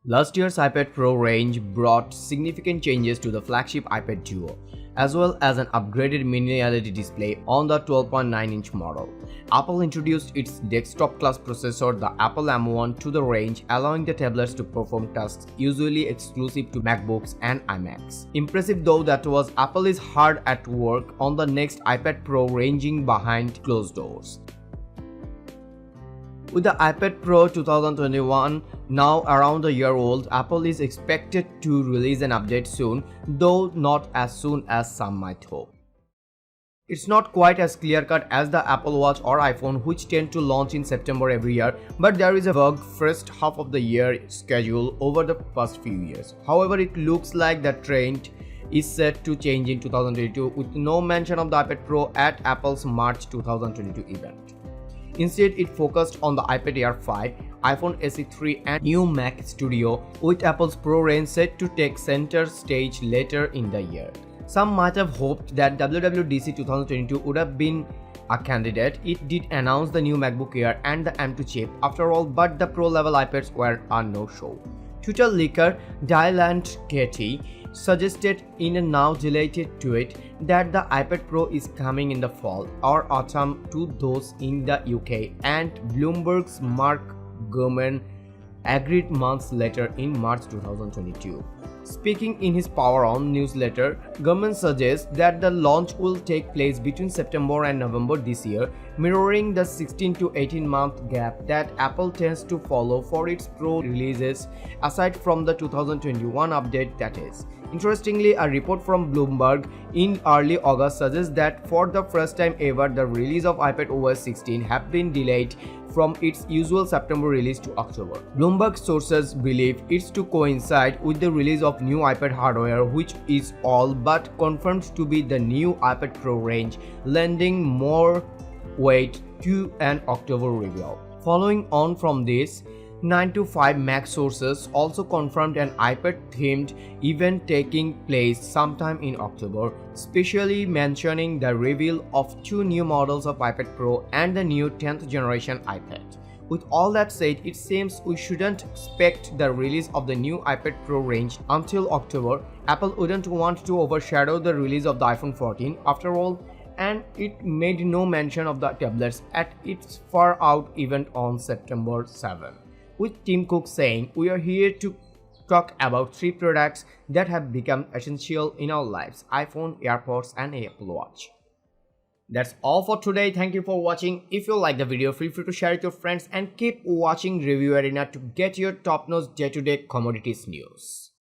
Last year's iPad Pro range brought significant changes to the flagship iPad Duo, as well as an upgraded mini LED display on the 12.9-inch model. Apple introduced its desktop-class processor, the Apple M1, to the range, allowing the tablets to perform tasks usually exclusive to MacBooks and iMacs. Impressive though that was, Apple is hard at work on the next iPad Pro ranging behind closed doors. With the iPad Pro 2021 now around a year old, Apple is expected to release an update soon, though not as soon as some might hope. It's not quite as clear-cut as the Apple Watch or iPhone, which tend to launch in September every year, but there is a Verge first half of the year schedule over the past few years. However, it looks like the trend is set to change in 2022 with no mention of the iPad Pro at Apple's March 2022 event. Instead, it focused on the iPad Air 5, iPhone SE 3 and new Mac Studio, with Apple's Pro range set to take center stage later in the year. Some might have hoped that WWDC 2022 would have been a candidate. It did announce the new MacBook Air and the M2 chip after all, but the Pro-level iPads were a no-show. Twitter leaker Dylan Katie suggested in a now deleted tweet that the iPad Pro is coming in the fall or autumn to those in the UK, and Bloomberg's Mark Gurman agreed months later in March 2022. Speaking in his Power On newsletter, Gurman suggests that the launch will take place between September and November this year, mirroring the 16 to 18-month gap that Apple tends to follow for its Pro releases, aside from the 2021 update that is. Interestingly, a report from Bloomberg in early August suggests that for the first time ever, the release of iPad OS 16 have been delayed from its usual September release to October. Bloomberg sources believe it's to coincide with the release of new iPad hardware, which is all but confirmed to be the new iPad Pro range, lending more weight to an October reveal. Following on from this, 9 to 5 Mac sources also confirmed an iPad-themed event taking place sometime in October, specially mentioning the reveal of 2 new models of iPad Pro and the new 10th generation iPad. With all that said, it seems we shouldn't expect the release of the new iPad Pro range until October. Apple wouldn't want to overshadow the release of the iPhone 14 after all, and it made no mention of the tablets at its Far Out event on September 7. With Tim Cook saying, "We are here to talk about 3 products that have become essential in our lives: iPhone, AirPods and Apple Watch." That's all for today. Thank you for watching. If you like the video, feel free to share it with your friends and keep watching Review Arena to get your top-notch day-to-day commodities news.